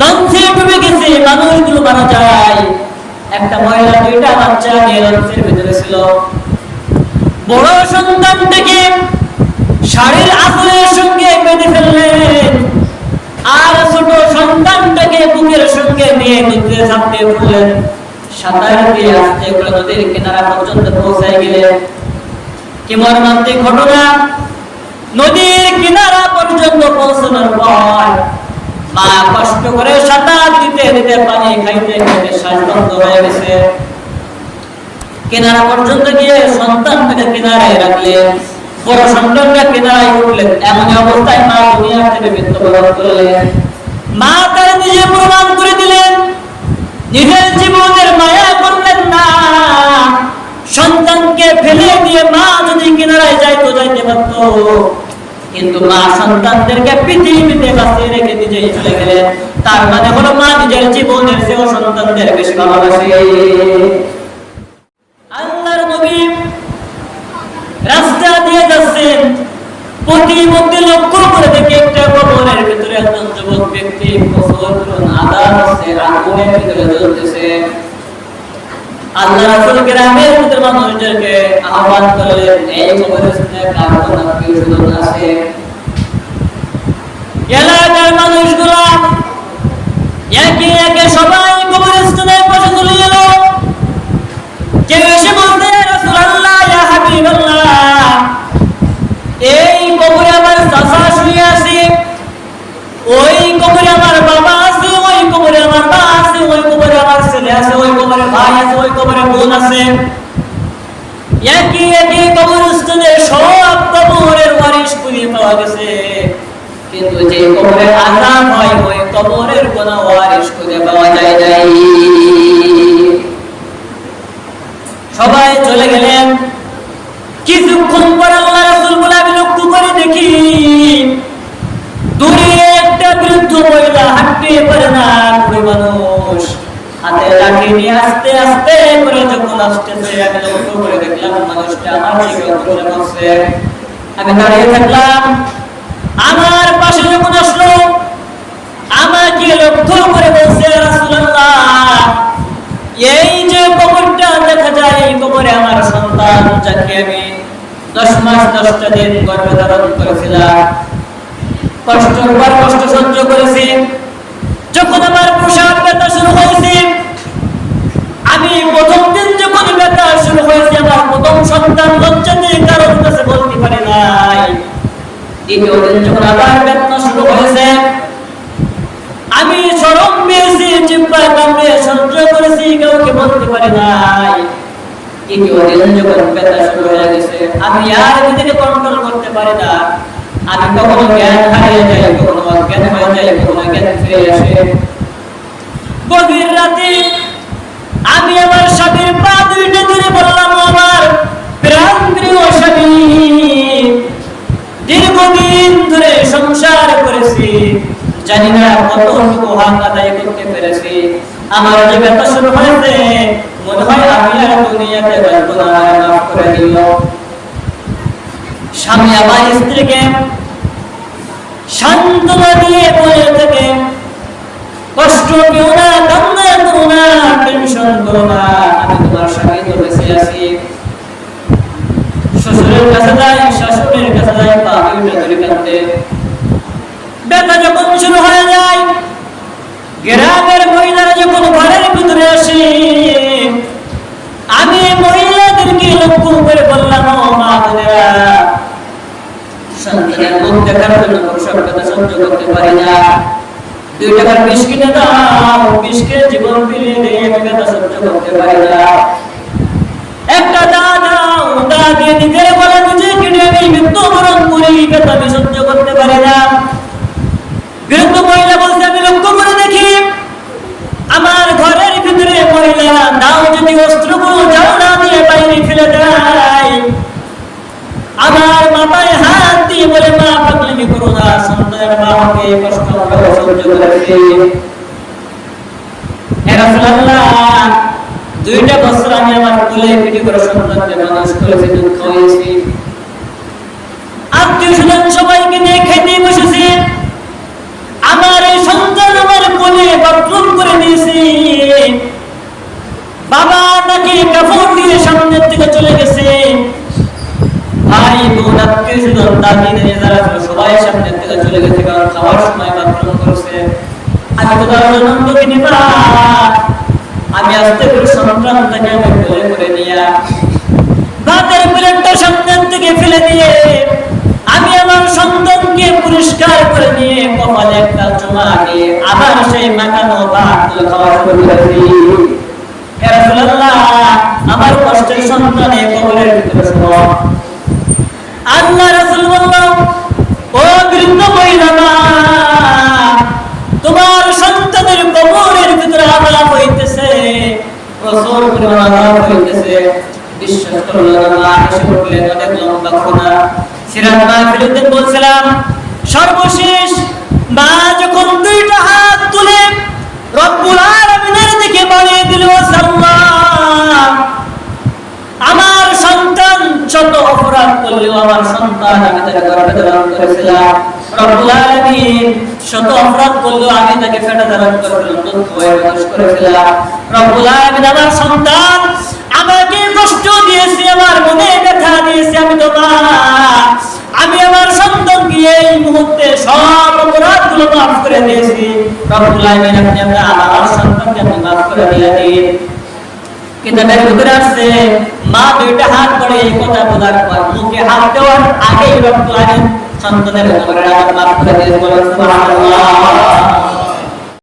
লঞ্চে ডুবে গেছে, মানুষগুলো মারা যায়। একটা মহিলা দুইটা বাচ্চা নিয়ে লঞ্চের ভিতরে ছিল। বড় সন্তানটাকে শাড়ির আঁচলের সঙ্গে বেঁধে ফেললেন, আর ছোট সন্তানটাকে বুকের সঙ্গে নিয়ে নদীতে ঝাঁপ দিয়ে পড়লেন। সাঁতার দিয়ে আস্তে করে নদীর কিনারা পর্যন্ত পৌঁছায় গেলেন। কি মর্মান্তিক ঘটনা! নদীর কিনারা পর্যন্ত পৌঁছানোর পর মা কষ্ট করে সাঁতার দিতে দিতে পানি খাইতে খাইতে শ্বাস বন্ধ হয়ে গেছে। কিনারা পর্যন্ত গিয়ে সন্তানটাকে কিনারায় রাখলেন, বড় সন্তানটা কিনারায় উঠলেন। এমন অবস্থায় মা দুনিয়া থেকে মৃত্যুবরণ করলেন। মা তার নিজে প্রমাণ করে দিলেন, নিজের জীবনের মায়া করলেন না। সন্তানকে ফেলে দিয়ে মা যদি কিনারায় যাইতো যাইতে পারত, কিন্তু মা সন্তানদেরকে পৃথিবীতে বাঁচিয়ে রেখে নিজেই চলে গেলেন। তার মানে হলো মা নিজের জীবনের চেয়েও সন্তানদের বেশি ভালোবাসে। আল্লাহর নবী রাস্তা দিয়ে যাচ্ছেন, প্রতিমধ্যে লক্ষ্য করে দেখে একটা কবরের ভিতরে একজন যুবক ব্যক্তি আদান হচ্ছে, আগুনের ভিতরে জ্বলতেছে। আল্লাহ রাসূল গ্রামের ভিতরে মানুষদেরকে আহ্বান করলেন, এই কবরস্থানে কার কোন আত্মীয়-স্বজন আছে? এলাকার মানুষগুলো একে একে সবাই কবরস্থানের পাশে চলে গেল। কেউ এসে বলতে, রাসূলুল্লাহ, ইয়া হাবিবাল্লাহ, এই কবরে আমার চাচা শুয়ে আছে, ওই কবরে আমার বাবা আছে, ওই কবরে আমার মা আছে, ওই কবরে আমার ছেলে আছে, ওই কবরে ভাই আছে, ওই কবরে বোন আছে। একই একই কবরস্থানে সব কবরের ওয়ারিশ খুঁজে পাওয়া গেছে, কিন্তু যে কবরে আযাব হয় ওই কবরের কোনো ওয়ারিশ খুঁজে পাওয়া যায় নাই। সবাই চলে গেলেন। কিছুক্ষণ পর আল্লাহ রাসূল বলে, আমি লক্ষ্য করে দেখি দূরে একটা বৃদ্ধ মহিলা হাঁটতে পারে না, বুড়ো মানুষ হাতে লাঠি নিয়ে আস্তে আস্তে করে যখন আসতেছে, আমি লক্ষ্য করে দেখলাম মানুষটা আমার দিকে অগ্রসর হচ্ছে। আমি দাঁড়িয়ে থাকলাম। আমার পাশে যখন আসলো, আমাকে লক্ষ্য করে বলছে, রাসূলুল্লাহ, এই যে কবরটা দেখা যায়, এই কবরে আমার সন্তান, যাকে আমি 10 মাস 10টা দিন গর্ভে ধারণ করেছিলাম, কষ্টের পর কষ্ট সহ্য করেছি। যখন আমার প্রসাব ব্যথা শুরু হয়েছে, আমি প্রথম দিন যখন ব্যথা শুরু হয়েছে, আমার প্রথম সন্তান লজ্জাতে কারোর কাছে বলতে পারে নাই। দ্বিতীয় দিন যখন আবার ব্যথা শুরু হয়েছে, আমি শরম পেয়েছি, জিহ্বা কামড়ে সহ্য করেছি, কাউকে বলতে পারে নাই। তৃতীয় দিন যখন ব্যথা শুরু হয়ে গেছে, আমি আর নিজেকে কন্ট্রোল করতে পারি না। আমি কখনো জ্ঞান হারিয়ে যাই, কখনো অজ্ঞান হয়ে যাই, কখনো জ্ঞান ফিরে আসে। গভীর রাতে আমি আমার স্বামীর পা দুইটা ধরে বললাম, আমার প্রাণ প্রিয় স্বামী, দীর্ঘদিন ধরে সংসার করেছি, জানি না কতটুকু হক আদায় করতে পেরেছি। আমার যে ব্যথা শুরু হয়েছে, মনে হয় আমি আর দুনিয়াতে বাঁচব না, মাফ করে দিল। স্বামী আমার স্ত্রীকে সান্ত্বনা দিয়ে বলে থাকে, কষ্ট পেও না, কান্না করো না, টেনশন করো না, আমি তোমার স্বামী তো বেঁচে আছি। শ্বশুরের কাছে যাই, শাশুড়ির কাছে যাই, পা দুইটা ধরে কাঁদতে। ব্যথা যখন শুরু হয়ে যায়, গ্রামের মহিলারা যখন ঘরের ভিতরে আসে, আমি মহিলাদেরকে লক্ষ্য করে বললাম, ও মা বোনেরা, সন্তানের মুখ দেখার জন্য প্রসব ব্যথা সহ্য করতে পারি না, 2 টাকার বিষ কিনে দাও, বিষ খেয়ে জীবন ফিরিয়ে দিয়ে আমি ব্যথা সহ্য করতে পারি না। একটা দা দাও, দা দিয়ে নিজের গলা নিজে কেটে আমি মৃত্যুবরণ করি, ব্যথা আমি সহ্য করতে পারি না। বৃদ্ধ মহিলা বলছে, আমি লক্ষ্য করে দেখি আমার ঘরের ভিতরে মহিলা দাও যদি অস্ত্রগুলো জানলা দিয়ে বাইরে ফেলে দেয়, আমার মাথায় হাত দিয়ে বলে, মা পাগলামি করো না, সন্তানের মা আমাকে কষ্ট সহ্য করেছে। হে রাসূলুল্লাহ, 2টা বছর আমি আমার কোলে পিঠে করে সন্তানকে মানুষ করেছি, দুঃখ হয়েছি, আত্মীয় স্বজন সবাইকে নিয়ে খেতে বসেছি। আমার এই সন্তান আমার কোলে চলে গেছে। ভাই বোন আত্মীয়-স্বজন দাদি-নানি যারা ছিল সবাই সামনে থেকে চলে গেছে, কারণ খাওয়ার সময় বাথরুম করছে। আমি তো তার আনন্দ কিনে আমি আস্তে করে সন্তানটাকে আমি কোলে করে নিয়ে ভাতের প্লেটটা সামনে থেকে ফেলে দিয়ে আমি আমার সন্তানকে পরিষ্কার করে নিয়ে কপালে একটা চুমা দিয়ে আবার সেই মাখানো ভাত খাওয়া শুরু করেছি। ইয়া রাসূলুল্লাহ, আমার কষ্টের সন্তান এই কবরের ভিতরে শোনো। আল্লাহ রাসূল বললেন, ও বৃদ্ধ মহিলা, তোমার সন্তানের কবরের ভিতরে আযাব হইতেছে, প্রচুর পরিমাণে আযাব হইতেছে। বিশ্বাস করলেন না, এসে বললেন অনেক লম্বা ঘটনা। সিরাত মাহফিলতে বলছিলাম, সর্বশেষ মা যখন দুইটা হাত তুলে রব্বুল আলামিনের দিকে বাড়িয়ে দিল, আল্লাহ, আমার সন্তান যত অপরাধ করলেও আমার সন্তান আমি তাকে গর্ভে ধারণ করেছিলাম, রব্বুল আলামিন শত অপরাধ করলেও আমি তাকে পেটে ধারণ করেছিলাম। রব্বুল আলামিন আমার সন্তান আমাকে কষ্ট দিয়েছে, আমার মনে ব্যথা দিয়েছে, আমি তো মা, আমি আমার সন্তানকে এই মুহূর্তে সব অপরাধগুলো মাফ করে দিয়েছি। রব্বুল আলামিন আপনি আমার সন্তানকে আপনি মাফ করে দিয়ে দিন। কিতাবের ভিতরে আছে, মা দুইটা হাত করে এই কথা বলার পর মুখে হাত দেওয়ার আগেই রব্বুল আলামিন সন্তানের কবরের আযাব মাফ করে দিয়েছে। সুবহানাল্লাহ।